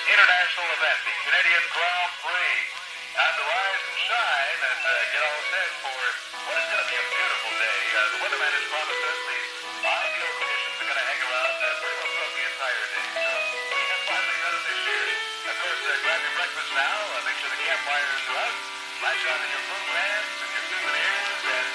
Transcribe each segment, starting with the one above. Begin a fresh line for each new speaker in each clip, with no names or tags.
international event, the Canadian Grand-Pri. Time to rise and shine and get all set for what is going to be a beautiful day. The weatherman has promised us the ideal conditions are going to hang around pretty well throughout the entire day. So we have finally done it this year. Of course, grab your breakfast now. Make sure the campfires are out. Latch onto your food pans and your souvenirs, and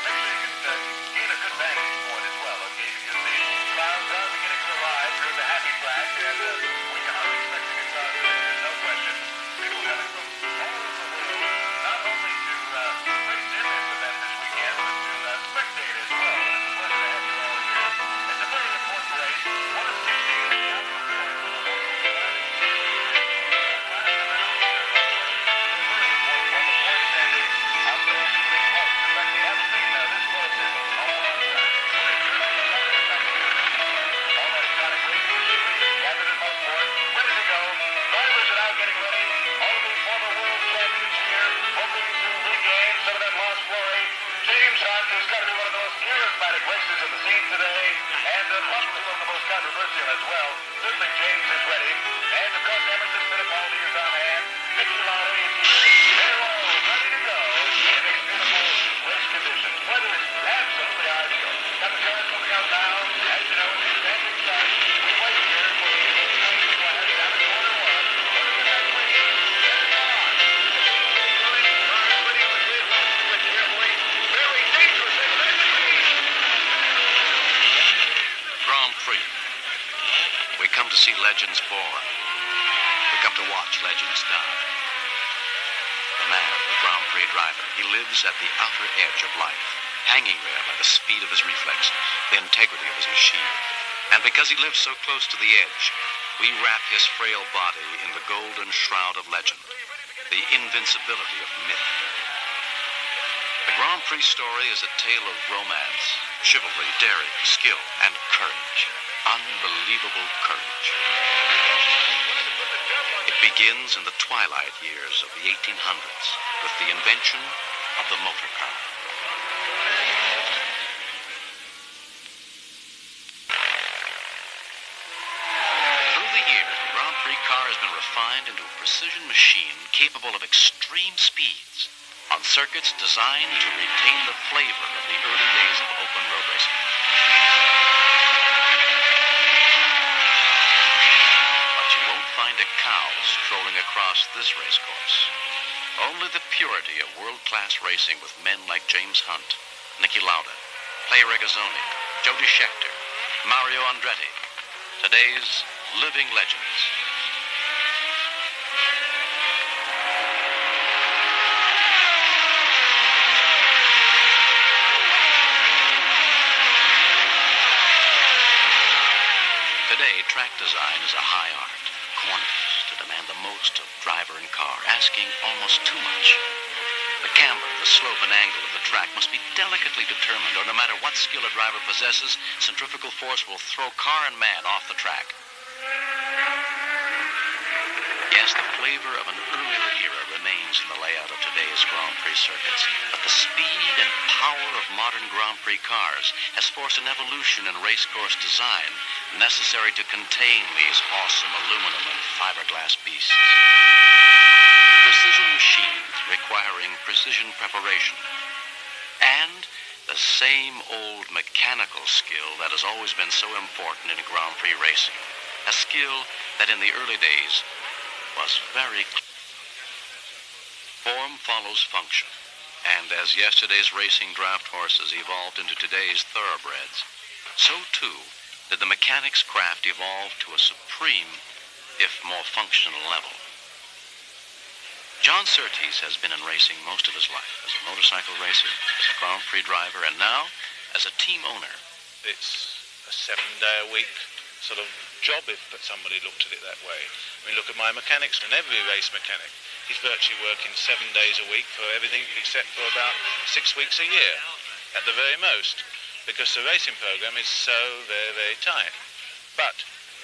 make sure you can gain a good vantage point as well, okay? Because the clouds are beginning to arrive here at the happy track, and we are expecting a crowd today. There's no question. People coming from all over the world, not only to race in this event this weekend, but to spectate as well. And it's a pleasure to have you all here. It's a very important race. One of 16 races in the scene today, and possibly one of the most controversial as well. Certainly James is ready, and of course Emerson Fittipaldi is on hand. Mickey Lowry is here. They're all ready to go in these beautiful race conditions. Weather is absolutely ideal. Got the cars moving out now. As you know, it's standing start. We wait here for the train to go ahead down to corner one. Look at that race. Get it on. Very dangerous.
Grand-Pri. We come to see legends born. We come to watch legends die. The man, the Grand-Pri driver, he lives at the outer edge of life, hanging there by the speed of his reflex, the integrity of his machine. And because he lives so close to the edge, we wrap his frail body in the golden shroud of legend, the invincibility of myth. The Grand-Pri story is a tale of romance, chivalry, daring, skill, and courage. Unbelievable courage. It begins in the twilight years of the 1800s with the invention of the motor car. Through the years, the Grand-Pri car has been refined into a precision machine capable of extreme speeds on circuits designed to retain the flavor of the early days of open road racing. But you won't find a cow strolling across this racecourse. Only the purity of world-class racing with men like James Hunt, Niki Lauda, Clay Regazzoni, Jody Scheckter, Mario Andretti, today's living legends. Today, track design is a high art, quantities to demand the most of driver and car, asking almost too much. The camber, the slope and angle of the track must be delicately determined, or no matter what skill a driver possesses, centrifugal force will throw car and man off the track. Yes, the flavor of an earlier era remains in the layout of today's Grand-Pri circuits, but the speed and power of modern Grand-Pri cars has forced an evolution in racecourse design necessary to contain these awesome aluminum and fiberglass beasts. Precision machines requiring precision preparation, and the same old mechanical skill that has always been so important in Grand-Pri racing, a skill that in the early days was very clear. Form follows function, and as yesterday's racing draft horses evolved into today's thoroughbreds, so too did the mechanic's craft evolve to a supreme, if more functional level. John Surtees has been in racing most of his life as a motorcycle racer, as a Grand-Pri driver, and now as a team owner.
It's a 7-day-a-week sort of job if somebody looked at it that way. I mean, look at my mechanics, and every race mechanic, he's virtually working 7 days a week for everything except for about 6 weeks a year, at the very most, because the racing program is so very, very tight. But,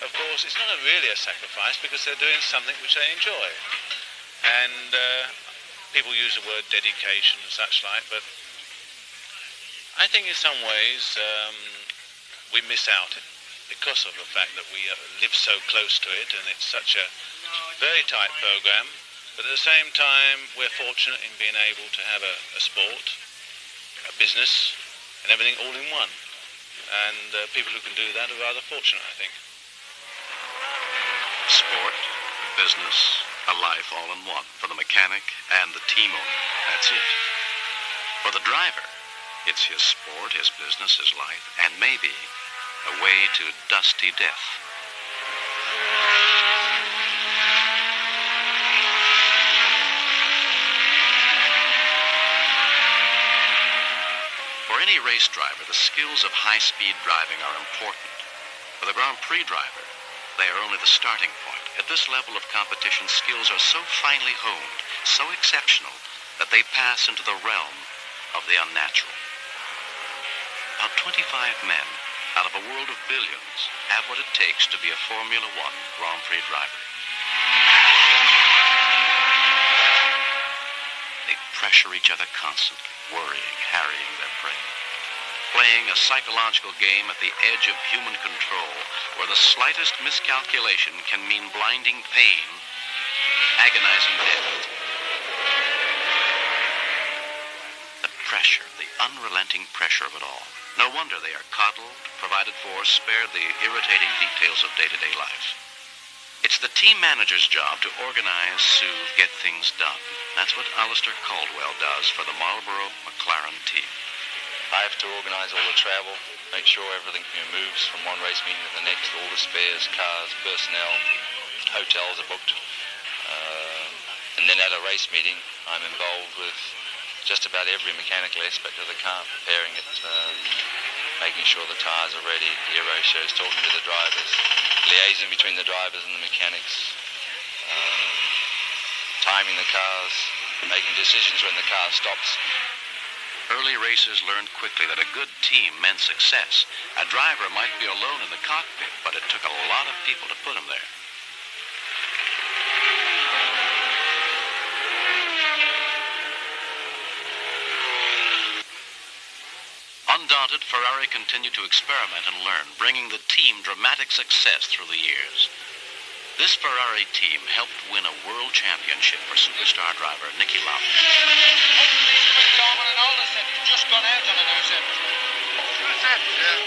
of course, it's not really a sacrifice because they're doing something which they enjoy. And people use the word dedication and such like, but I think in some ways we miss out because of the fact that we live so close to it, and it's such a very tight program. But at the same time, we're fortunate in being able to have a sport, a business, and everything all in one. And people who can do that are rather fortunate, I think.
Sport, business, a life all in one for the mechanic and the team owner. That's it. For the driver, it's his sport, his business, his life, and maybe a way to dusty death. For any race driver, the skills of high-speed driving are important. For the Grand-Pri driver, they are only the starting point. At this level of competition, skills are so finely honed, so exceptional, that they pass into the realm of the unnatural. About 25 men out of a world of billions have what it takes to be a Formula One Grand-Pri driver. They pressure each other constantly, worrying, harrying their brain, playing a psychological game at the edge of human control, where the slightest miscalculation can mean blinding pain, agonizing death. The pressure, the unrelenting pressure of it all. No wonder they are coddled, provided for, spared the irritating details of day-to-day life. It's the team manager's job to organize, soothe, get things done. That's what Alistair Caldwell does for the Marlboro-McLaren team.
I have to organize all the travel, make sure everything moves from one race meeting to the next, all the spares, cars, personnel, hotels are booked. And then at a race meeting, I'm involved with just about every mechanical aspect of the car, preparing it, making sure the tyres are ready, gear ratios, talking to the drivers, liaising between the drivers and the mechanics, timing the cars, making decisions when the car stops.
Early racers learned quickly that a good team meant success. A driver might be alone in the cockpit, but it took a lot of people to put him there. Undaunted, Ferrari continued to experiment and learn, bringing the team dramatic success through the years. This Ferrari team helped win a world championship for superstar driver Niki Lauda.
He's just gone out on a new set. New set, yeah.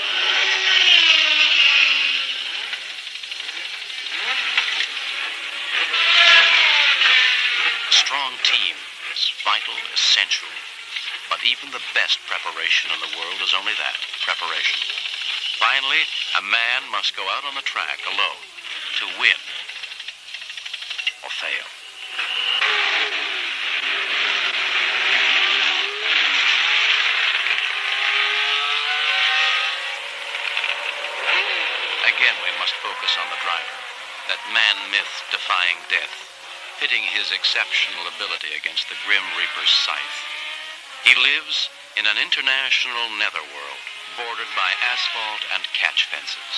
A strong team is vital, essential. But even the best preparation in the world is only that, preparation. Finally, a man must go out on the track alone to win or fail. Again, we must focus on the driver, that man-myth defying death, pitting his exceptional ability against the Grim Reaper's scythe. He lives in an international netherworld, bordered by asphalt and catch fences.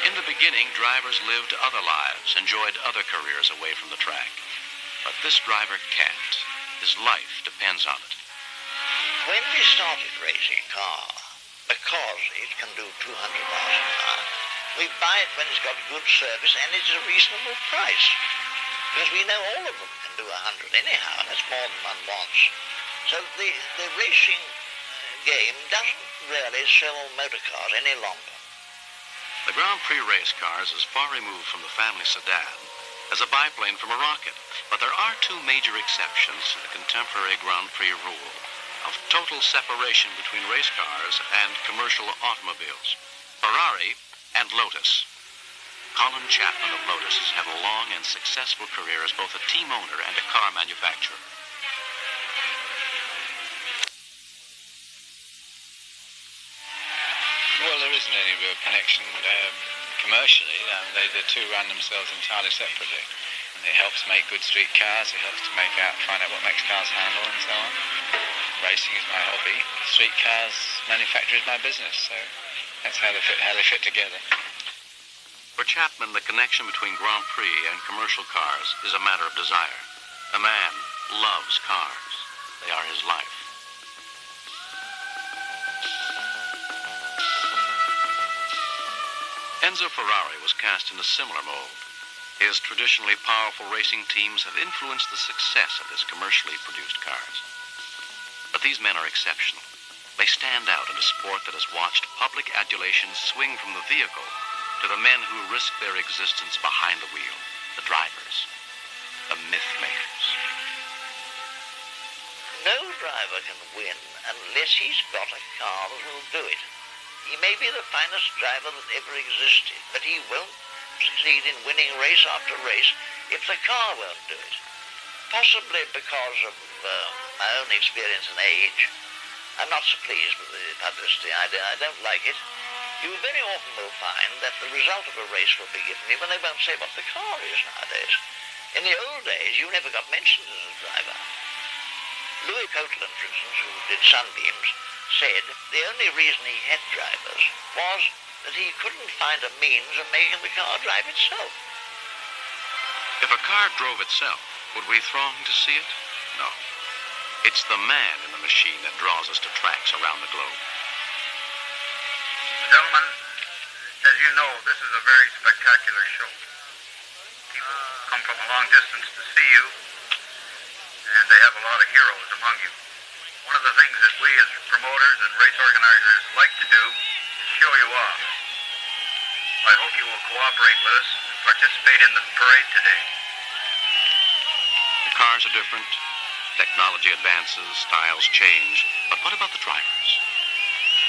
In the beginning, drivers lived other lives, enjoyed other careers away from the track. But this driver can't. His life depends on it.
When we started racing a car, because it can do 200 miles an hour, we buy it when it's got good service and it's a reasonable price. Because we know all of them can do 100 anyhow, and that's more than one wants. So the racing game doesn't really sell motor cars any longer.
The Grand-Pri race car is as far removed from the family sedan as a biplane from a rocket. But there are two major exceptions to the contemporary Grand-Pri rule of total separation between race cars and commercial automobiles: Ferrari and Lotus. Colin Chapman of Lotus has had a long and successful career as both a team owner and a car manufacturer.
Well, there isn't any real connection commercially. The two run themselves entirely separately. It helps make good street cars. It helps to find out what makes cars handle and so on. Racing is my hobby. Street cars manufacture is my business. So that's how they fit together.
For Chapman, the connection between Grand-Pri and commercial cars is a matter of desire. A man loves cars. They are his life. Enzo Ferrari was cast in a similar mold. His traditionally powerful racing teams have influenced the success of his commercially produced cars. But these men are exceptional. They stand out in a sport that has watched public adulation swing from the vehicle to the men who risk their existence behind the wheel, the drivers, the myth makers.
No driver can win unless he's got a car that will do it. He may be the finest driver that ever existed, but he won't succeed in winning race after race if the car won't do it. Possibly because of my own experience and age. I'm not so pleased with the publicity. I don't like it. You very often will find that the result of a race will be given you when they won't say what the car is nowadays. In the old days, you never got mentioned as a driver. Louis Coatland, for instance, who did Sunbeams, said the only reason he had drivers was that he couldn't find a means of making the car drive itself.
If a car drove itself, would we throng to see it? No. It's the man in the machine that draws us to tracks around the globe.
Gentlemen, as you know, this is a very spectacular show. People come from a long distance to see you, and they have a lot of heroes among you. One of the things that we as promoters and race organizers like to do is show you off. I hope you will cooperate with us and participate in the parade today.
The cars are different. Technology advances, styles change. But what about the drivers?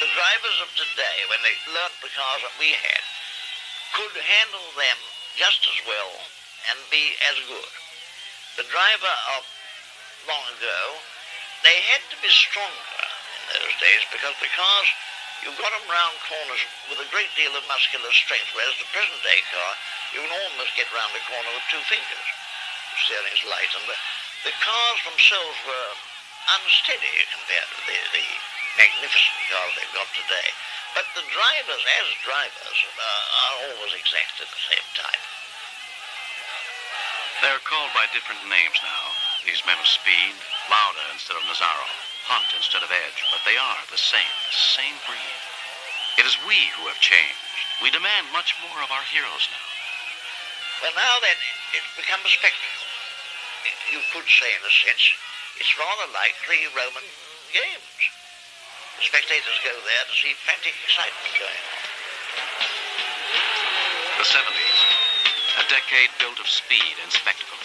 The drivers of today, when they learnt the cars that we had, could handle them just as well and be as good. The driver of long ago, they had to be stronger in those days because the cars, you got them round corners with a great deal of muscular strength, whereas the present-day car, you can almost get round a corner with two fingers. The steering's light, and the cars themselves were unsteady compared to the magnificent cars they've got today. But the drivers, as drivers, are always exactly the same type.
They're called by different names now. These men of speed, Lauda instead of Mazzaro, Hunt instead of Edge, but they are the same breed. It is we who have changed. We demand much more of our heroes now.
Well, now then, it's become a spectacle. You could say, in a sense, it's rather like the Roman games. The spectators go there to see frantic excitement going on.
The 70s, a decade built of speed and spectacle.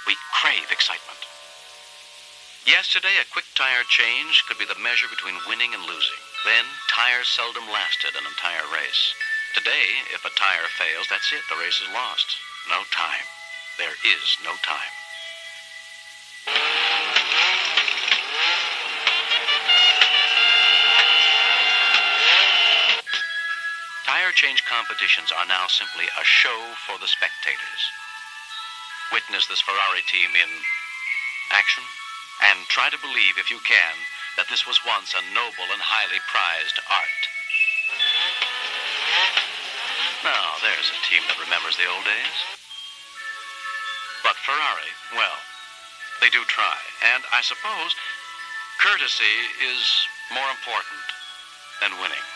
We crave excitement. Yesterday, a quick tire change could be the measure between winning and losing. Then, tires seldom lasted an entire race. Today, if a tire fails, that's it. The race is lost. No time. There is no time. Tire change competitions are now simply a show for the spectators. Witness this Ferrari team in action and try to believe, if you can, that this was once a noble and highly prized art. Now, there's a team that remembers the old days. But Ferrari, well, they do try. And I suppose courtesy is more important than winning.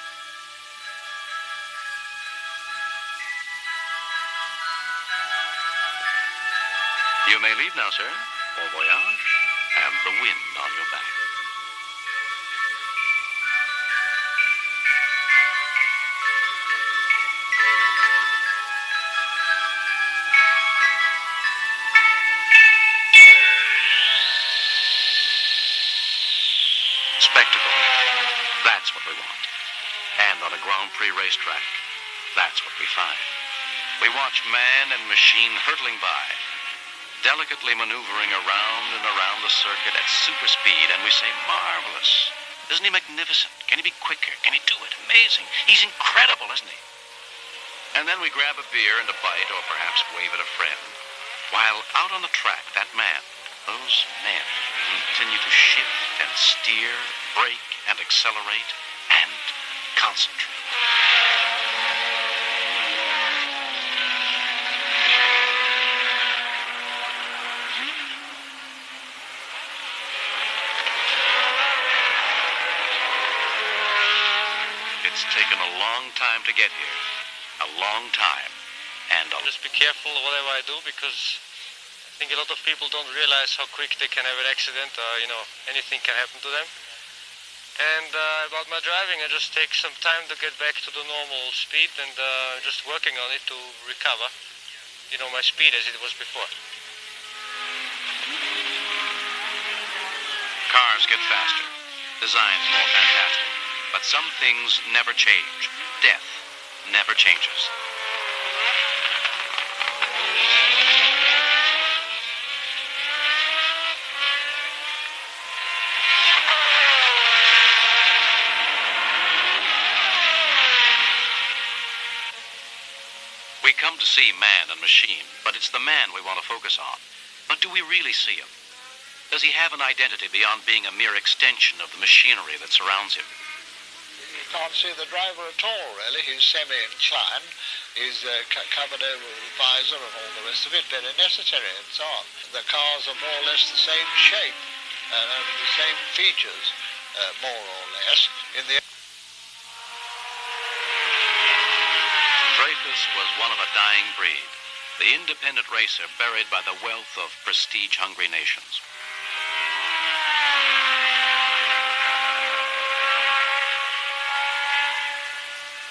You may leave now, sir. Bon voyage, and the wind on your back. Spectacle. That's what we want. And on a Grand-Pri racetrack, that's what we find. We watch man and machine hurtling by, delicately maneuvering around and around the circuit at super speed, and we say, marvelous. Isn't he magnificent? Can he be quicker? Can he do it? Amazing. He's incredible, isn't he? And then we grab a beer and a bite, or perhaps wave at a friend. While out on the track, that man, those men, continue to shift and steer, brake and accelerate, and concentrate. It's taken a long time to get here. A long time. And
just be careful whatever I do, because I think a lot of people don't realize how quick they can have an accident, or anything can happen to them. And about my driving, I just take some time to get back to the normal speed, and just working on it to recover my speed as it was before.
Cars get faster, designs more fantastic, but some things never change. Death never changes. We come to see man and machine, but it's the man we want to focus on. But do we really see him? Does he have an identity beyond being a mere extension of the machinery that surrounds him?
You can't see the driver at all, really. He's semi-inclined. He's covered over with a visor and all the rest of it, very necessary and so on. The cars are more or less the same shape, the same features, more or less.
Dreyfus was one of a dying breed, the independent racer buried by the wealth of prestige-hungry nations.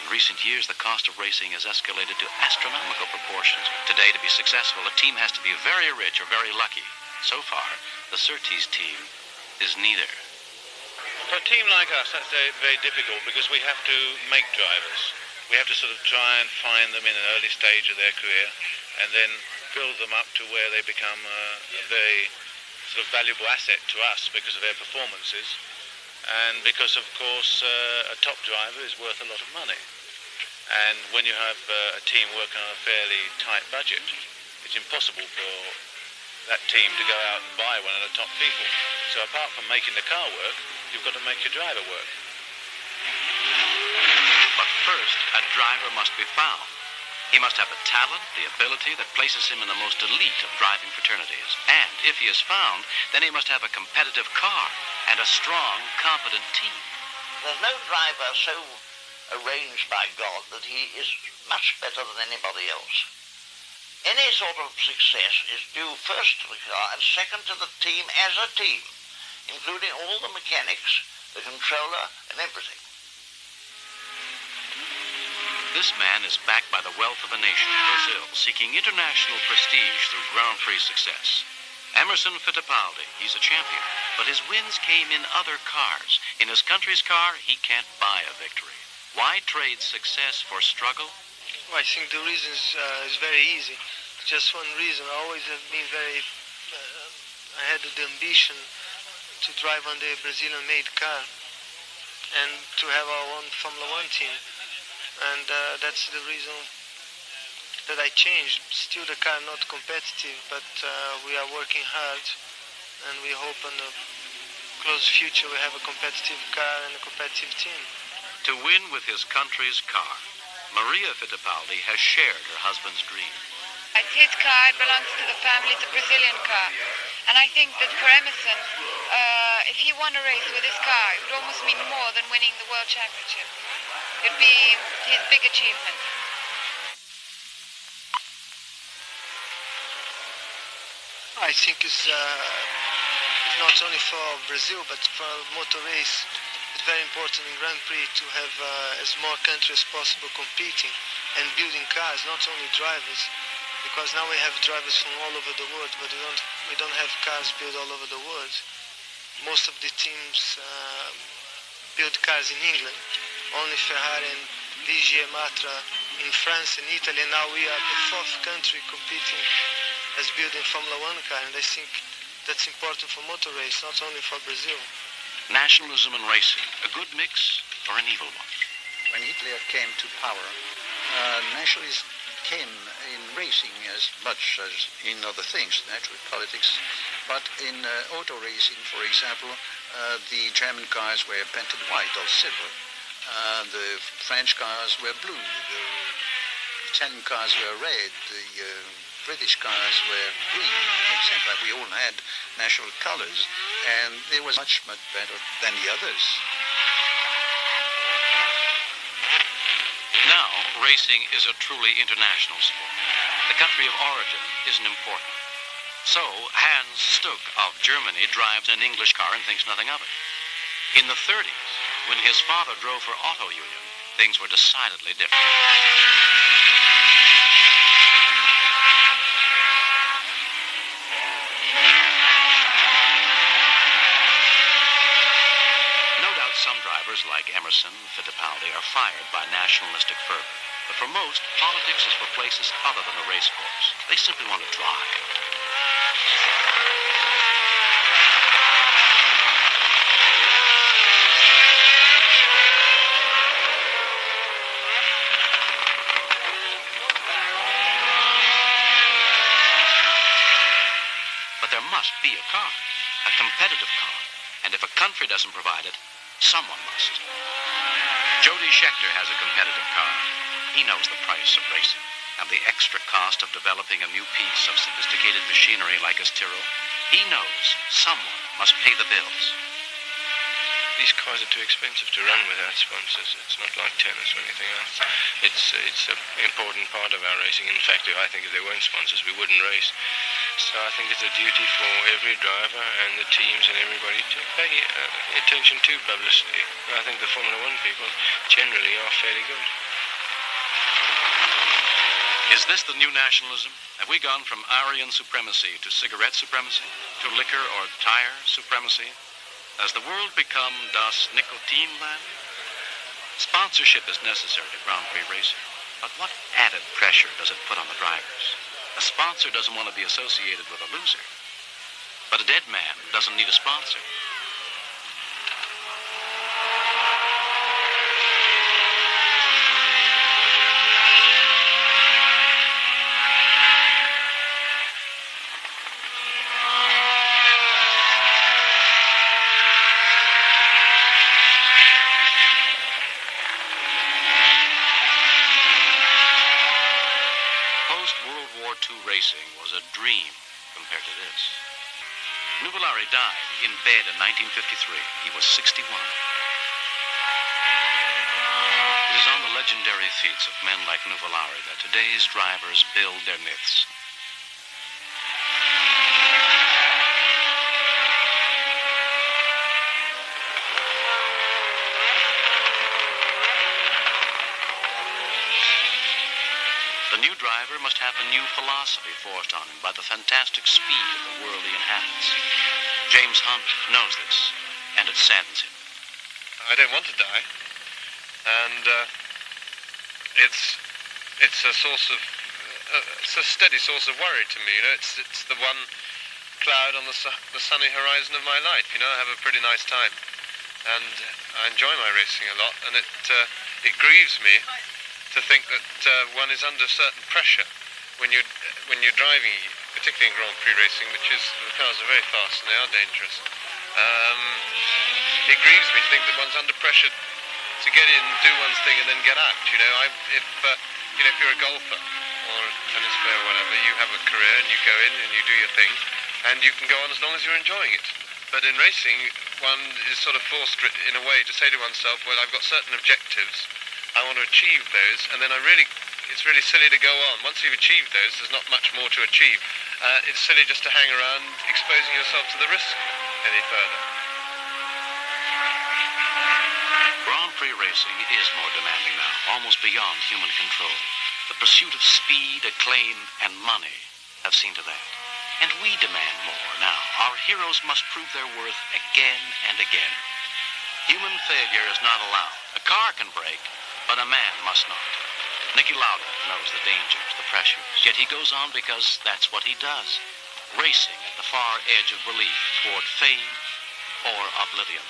In recent years, the cost of racing has escalated to astronomical proportions. Today, to be successful, a team has to be very rich or very lucky. So far, the Surtees team is neither.
For a team like us, that's very difficult, because we have to make drivers. We have to sort of try and find them in an early stage of their career, and then build them up to where they become a very sort of valuable asset to us because of their performances, and because, of course, a top driver is worth a lot of money. And when you have a team working on a fairly tight budget, it's impossible for that team to go out and buy one of the top people. So apart from making the car work, you've got to make your driver work.
But first, a driver must be found. He must have the talent, the ability that places him in the most elite of driving fraternities. And if he is found, then he must have a competitive car and a strong, competent team.
There's no driver so arranged by God that he is much better than anybody else. Any sort of success is due first to the car and second to the team as a team, including all the mechanics, the controller, and everything.
This man is backed by the wealth of a nation, Brazil, seeking international prestige through Grand-Pri success. Emerson Fittipaldi, he's a champion, but his wins came in other cars. In his country's car, he can't buy a victory. Why trade success for struggle?
Well, I think the reason is very easy. Just one reason. I always have been I had the ambition to drive on the Brazilian-made car and to have our own Formula One team. And that's the reason that I changed. Still the car not competitive, but we are working hard, and we hope in the close future we have a competitive car and a competitive team.
To win with his country's car, Maria Fittipaldi has shared her husband's dream.
It's his car, it belongs to the family, it's a Brazilian car. And I think that for Emerson, if he won a race with his car, it would almost mean more than winning the World Championship. It would be his big achievement.
I think it's not only for Brazil, but for motor race. It's very important in Grand-Pri to have as more countries as possible competing and building cars, not only drivers, because now we have drivers from all over the world, but we don't have cars built all over the world. Most of the teams build cars in England, only Ferrari and Ligier Matra in France and Italy, and now we are the fourth country competing as building Formula One car, and I think that's important for motor race, not only for Brazil.
Nationalism and racing, a good mix or an evil one?
When Hitler came to power, nationalism came in racing as much as in other things, naturally politics, but in auto racing, for example, the German cars were painted white or silver. The French cars were blue, the Italian cars were red, the British cars were green, etc. We all had national colors, and they was much, much better than the others.
racing is a truly international sport. The country of origin isn't important. So, Hans Stuck of Germany drives an English car and thinks nothing of it. In the 30s, when his father drove for Auto Union, things were decidedly different. No doubt some drivers like Emerson and Fittipaldi are fired by nationalistic fervor. But for most, politics is for places other than the race course. They simply want to drive. But there must be a car, a competitive car. And if a country doesn't provide it, someone must. Jody Scheckter has a competitive car. He knows the price of racing and the extra cost of developing a new piece of sophisticated machinery like his Tyrrell. He knows someone must pay the bills.
These cars are too expensive to run without sponsors. It's not like tennis or anything else. It's an important part of our racing. In fact, I think if there weren't sponsors, we wouldn't race. So I think it's a duty for every driver and the teams and everybody to pay attention to publicity. I think the Formula One people generally are fairly good.
Is this the new nationalism? Have we gone from Aryan supremacy to cigarette supremacy, to liquor or tire supremacy? Has the world become das Nikotinland? Sponsorship is necessary to Grand Prix racing, but what added pressure does it put on the drivers? A sponsor doesn't want to be associated with a loser, but a dead man doesn't need a sponsor. Racing was a dream compared to this. Nuvolari died in bed in 1953. He was 61. It is on the legendary feats of men like Nuvolari that today's drivers build their myths. The new driver must have a new philosophy forced on him by the fantastic speed of the world he inhabits. James Hunt knows this, and it saddens him.
I don't want to die, and it's a source of it's a steady source of worry to me. You know, it's the one cloud on the sunny horizon of my life. You know, I have a pretty nice time, and I enjoy my racing a lot, and it grieves me to think that one is under certain pressure when you're driving, particularly in Grand Prix racing, which is the cars are very fast and they are dangerous. It grieves me to think that one's under pressure to get in, do one's thing, and then get out. You know, if you're a golfer or a tennis player or whatever, you have a career and you go in and you do your thing, and you can go on as long as you're enjoying it. But in racing, one is sort of forced in a way to say to oneself, well, I've got certain objectives. I want to achieve those, and then it's really silly to go on. Once you've achieved those, there's not much more to achieve. It's silly just to hang around exposing yourself to the risk any further.
Grand Prix racing is more demanding now, almost beyond human control. The pursuit of speed, acclaim, and money have seen to that. And we demand more now. Our heroes must prove their worth again and again. Human failure is not allowed. A car can break, but a man must not. Niki Lauda knows the dangers, the pressures, yet he goes on because that's what he does. Racing at the far edge of belief toward fame or oblivion.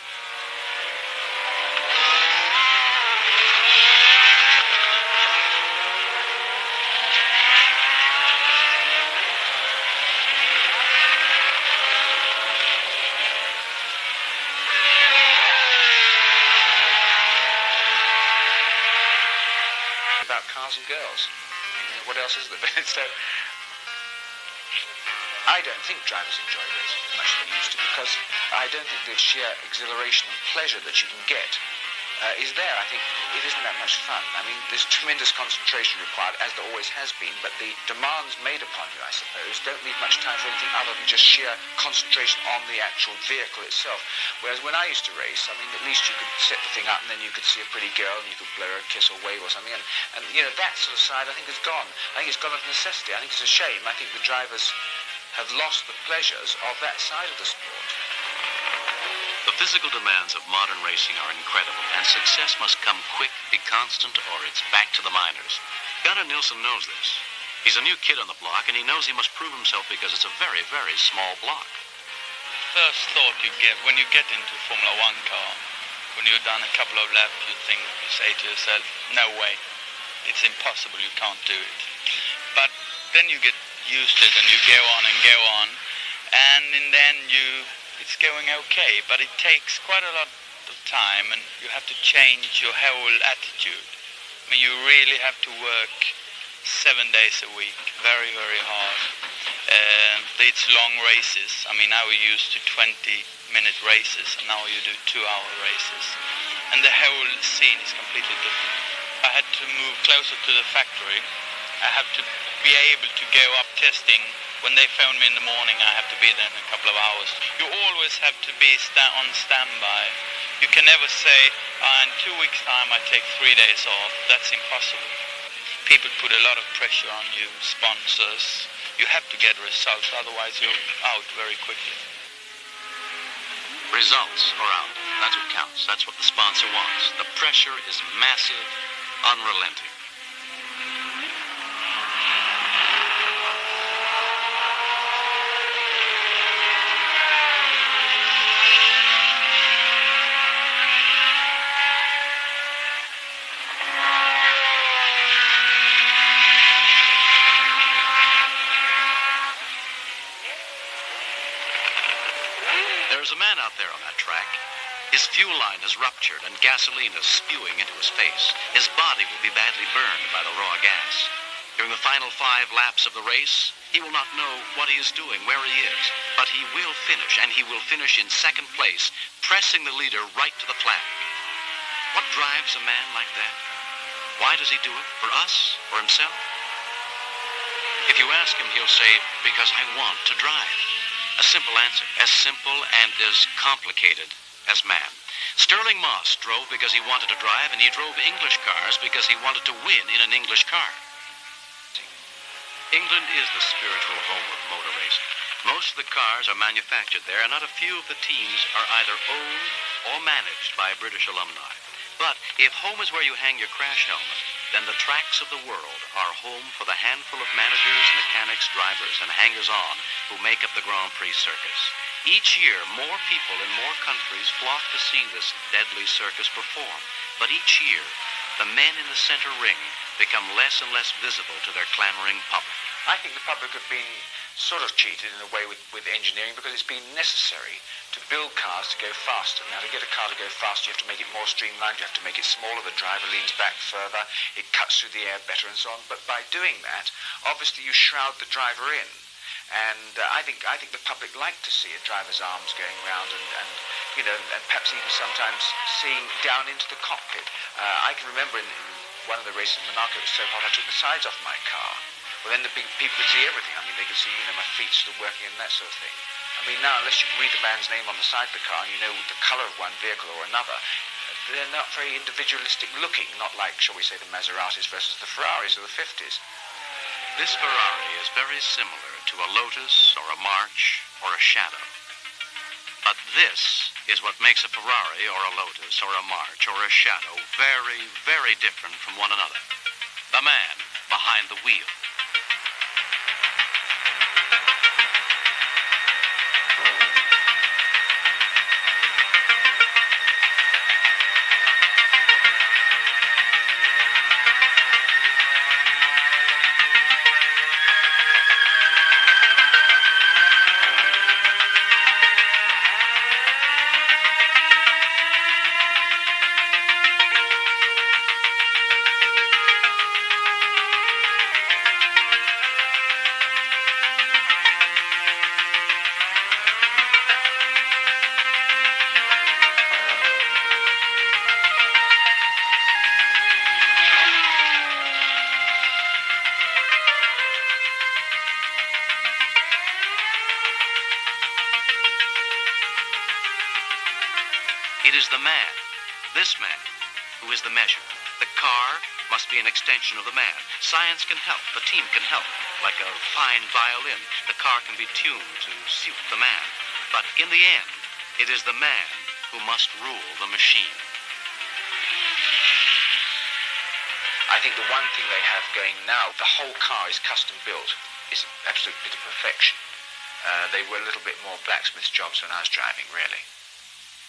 About cars and girls. What else is there? So, I don't think drivers enjoy racing as much as they used to, because I don't think the sheer exhilaration and pleasure that you can get is there. I think it isn't that much fun. I mean, there's tremendous concentration required, as there always has been, but the demands made upon you, I suppose, don't leave much time for anything other than just sheer concentration on the actual vehicle itself. Whereas when I used to race, I mean, at least you could set the thing up and then you could see a pretty girl and you could blow her a kiss or wave or something, and you know, that sort of side I think is gone. I think it's gone of necessity. I think it's a shame. I think the drivers have lost the pleasures of that side of the sport.
The physical demands of modern racing are incredible, and success must come quick, be constant, or it's back to the minors. Gunnar Nilsson knows this. He's a new kid on the block, and he knows he must prove himself because it's a very, very small block.
First thought you get when you get into a Formula One car, when you've done a couple of laps, you say to yourself, no way, it's impossible, you can't do it. But then you get used to it and you go on, and in the end it's going okay, but it takes quite a lot of time and you have to change your whole attitude. I mean, you really have to work 7 days a week, very, very hard. It's long races. I mean, now we're used to 20-minute races and now you do 2-hour races. And the whole scene is completely different. I had to move closer to the factory. I have to be able to go up testing. When they phone me in the morning, I have to be there in a couple of hours. You always have to be on standby. You can never say, in 2 weeks' time I take 3 days off. That's impossible. People put a lot of pressure on you, sponsors. You have to get results, otherwise you're out very quickly.
Results are out. That's what counts. That's what the sponsor wants. The pressure is massive, unrelenting. There's a man out there on that track. His fuel line has ruptured and gasoline is spewing into his face. His body will be badly burned by the raw gas. During the final 5 laps of the race, he will not know what he is doing, where he is, but he will finish, and he will finish in second place, pressing the leader right to the flag. What drives a man like that? Why does he do it? For us? For himself? If you ask him, he'll say, because I want to drive. A simple answer, as simple and as complicated as man. Sterling Moss drove because he wanted to drive, and he drove English cars because he wanted to win in an English car. England is the spiritual home of motor racing. Most of the cars are manufactured there, and not a few of the teams are either owned or managed by British alumni. But if home is where you hang your crash helmet, then the tracks of the world are home for the handful of managers, mechanics, drivers, and hangers-on who make up the Grand-Pri circus. Each year, more people in more countries flock to see this deadly circus perform. But each year, the men in the center ring become less and less visible to their clamoring public.
I think the public have been sort of cheated in a way with engineering because it's been necessary to build cars to go faster. Now, to get a car to go faster, you have to make it more streamlined, you have to make it smaller, the driver leans back further, it cuts through the air better and so on. But by doing that, obviously you shroud the driver in. And I think the public like to see a driver's arms going round and you know, and perhaps even sometimes seeing down into the cockpit. I can remember in one of the races in Monaco, it was so hot I took the sides off my car. Well, then the big people could see everything. I mean, they could see, you know, my feet still working and that sort of thing. I mean, now, unless you can read the man's name on the side of the car and you know the colour of one vehicle or another, they're not very individualistic looking, not like, shall we say, the Maseratis versus the Ferraris of the 50s.
This Ferrari is very similar to a Lotus or a March or a Shadow. But this is what makes a Ferrari or a Lotus or a March or a Shadow very, very different from one another. The man behind the wheel. this man, who is the measure. The car must be an extension of the man. Science can help. The team can help. Like a fine violin, the car can be tuned to suit the man. But in the end, it is the man who must rule the machine.
I think the one thing they have going now, the whole car is custom built. It's an absolute bit of perfection. They were a little bit more blacksmith jobs when I was driving, really.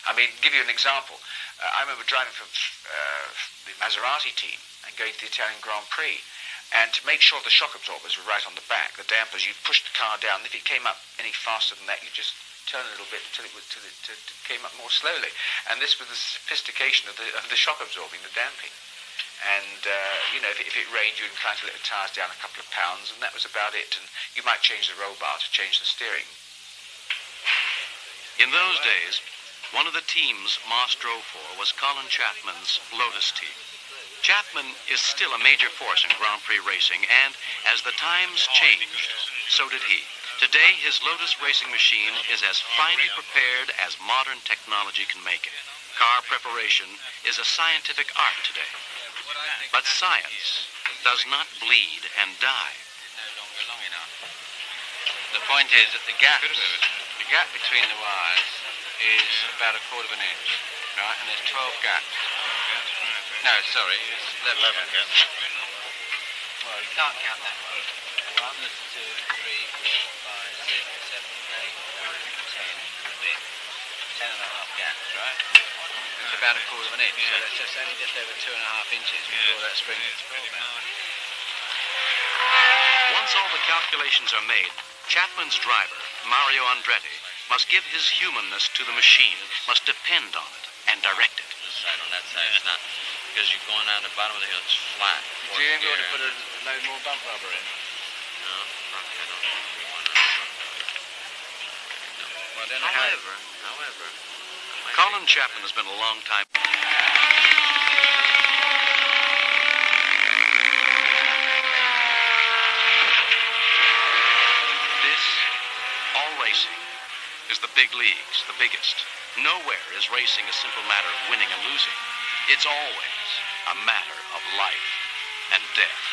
I mean, give you an example. I remember driving for the Maserati team and going to the Italian Grand-Prix. And to make sure the shock absorbers were right on the back, the dampers, you push the car down. If it came up any faster than that, you just turn a little bit until it came up more slowly. And this was the sophistication of the shock absorbing, the damping. And, you know, if it rained, you inclined to let the tyres down a couple of pounds, and that was about it. And you might change the roll bar to change the steering.
In those days, one of the teams Moss drove for was Colin Chapman's Lotus team. Chapman is still a major force in Grand Prix racing, and as the times changed, so did he. Today, his Lotus racing machine is as finely prepared as modern technology can make it. Car preparation is a scientific art today. But science does not bleed and die.
The point is that the gap between the wires is about a quarter of an inch, right? And there's 12 gaps. No, sorry, it's 11 gaps. Well, you can't count that one. 1, 2, 3, 4, 5, 6, 7, 8, 9, 10, a bit. 10 and a half gaps, right? It's about a quarter of an inch, so that's only just over 2.5 inches before that spring gets pulled back.
Once all the calculations are made, Chapman's driver, Mario Andretti, must give his humanness to the machine, must depend on it and direct it.
The side on that side is not, because you're going down the bottom of the hill, it's flat.
Do you ever want to put a load more bump rubber in?
No, probably I don't want to. Well, then
However, Colin Chapman has been a long time. This, all racing, is the big leagues, the biggest. Nowhere is racing a simple matter of winning and losing. It's always a matter of life and death.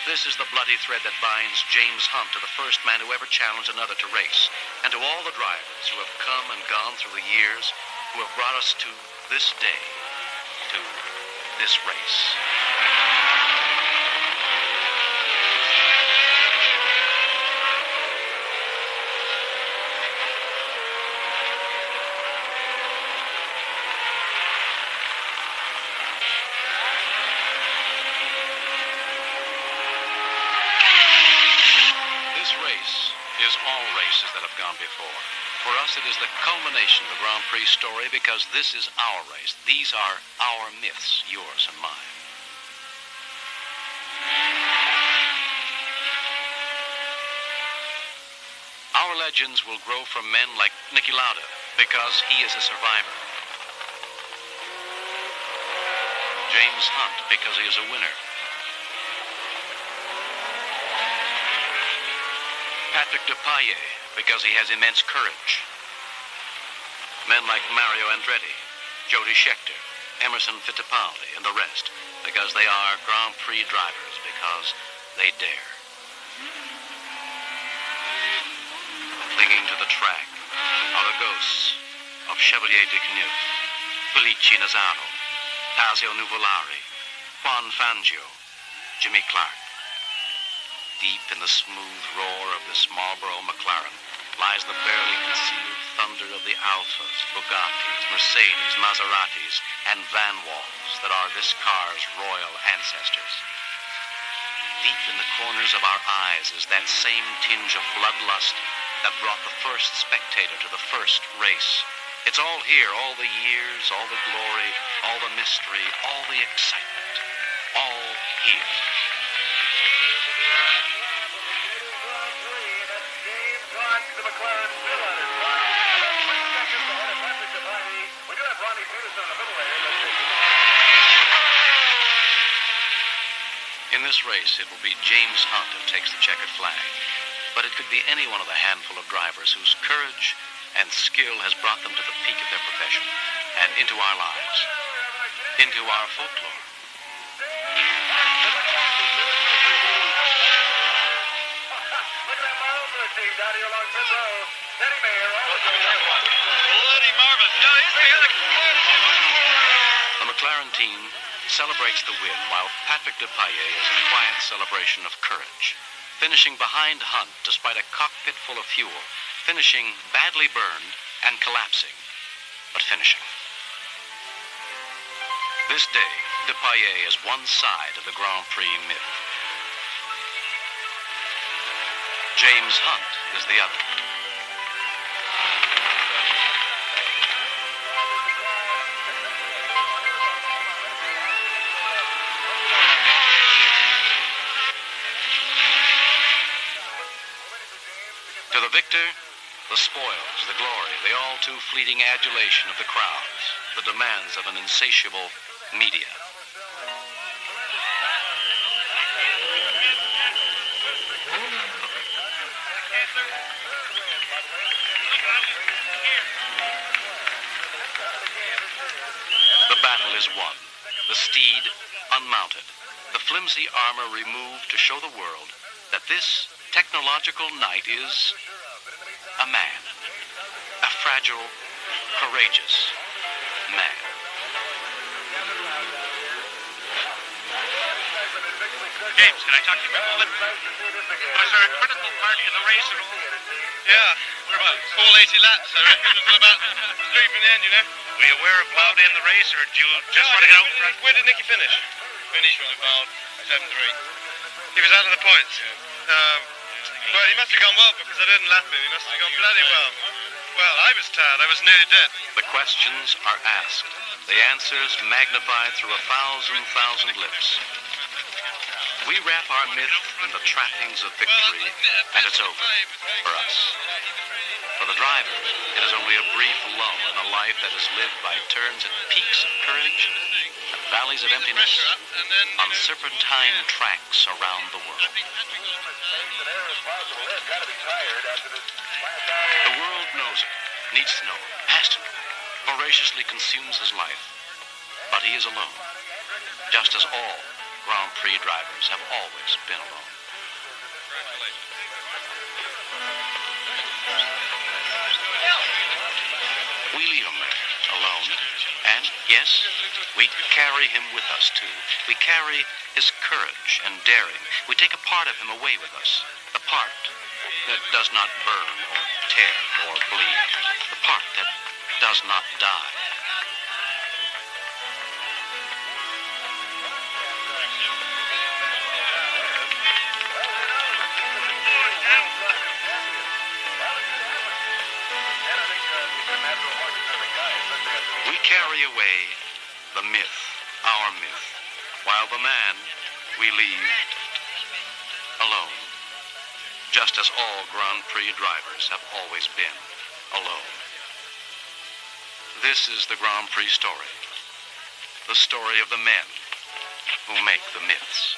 This is the bloody thread that binds James Hunt to the first man who ever challenged another to race, and to all the drivers who have come and gone through the years, who have brought us to this day, to this race. Is all races that have gone before. For us, it is the culmination of the Grand Prix story because this is our race. These are our myths, yours and mine. Our legends will grow from men like Niki Lauda because he is a survivor. James Hunt because he is a winner. Patrick Depailler, because he has immense courage. Men like Mario Andretti, Jody Scheckter, Emerson Fittipaldi, and the rest, because they are Grand Prix drivers, because they dare. Clinging to the track are the ghosts of Chevalier de Canute, Felice Nazzaro, Tazio Nuvolari, Juan Fangio, Jimmy Clark. Deep in the smooth roar of this Marlboro McLaren lies the barely concealed thunder of the Alfas, Bugattis, Mercedes, Maseratis, and Van Walls that are this car's royal ancestors. Deep in the corners of our eyes is that same tinge of bloodlust that brought the first spectator to the first race. It's all here, all the years, all the glory, all the mystery, all the excitement, all here.
The McLaren still on his line. 20 seconds ahead of Patrick Depailler. We do have Ronnie Peterson in the middle there.
In this race, it will be James Hunt who takes the checkered flag. But it could be any one of the handful of drivers whose courage and skill has brought them to the peak of their profession and into our lives. into our folklore. The McLaren team celebrates the win while Patrick Depailler is a quiet celebration of courage, finishing behind Hunt despite a cockpit full of fuel, finishing badly burned and collapsing, but finishing. This day, Depailler is one side of the Grand Prix myth. James Hunt is the other. To the victor, the spoils, the glory, the all too fleeting adulation of the crowds, the demands of an insatiable media. The battle is won, the steed unmounted, the flimsy armor removed to show the world that this technological knight is a man, a fragile, courageous man.
James, can I talk to you for a moment? Was there a critical part in the race at all? Yeah, we're about full 80 laps, I reckon. Until about 3 from the end, you know. Were you aware of Wout in the race, or did you just want to get out in front? Where did Nicky finish? Finished with about 7-3. He was out of the points. Well, he must have gone well because I didn't lap him. He must have gone bloody well. Well, I was tired. I was nearly dead.
The questions are asked, the answers magnified through 1,000 lips. We wrap our myth in the trappings of victory, and it's over for us. For the driver, it is only a brief lull in a life that is lived by turns at peaks of courage, at valleys of emptiness, on serpentine tracks around the world. The world knows it, needs to know it, has to know it, voraciously consumes his life. But he is alone, just as all Grand Prix drivers have always been alone. We leave him there, alone, and yes, we carry him with us too. We carry his courage and daring. We take a part of him away with us, the part that does not burn or tear or bleed, the part that does not die. We carry away the myth, our myth, while the man we leave alone, just as all Grand Prix drivers have always been alone. This is the Grand Prix story, the story of the men who make the myths.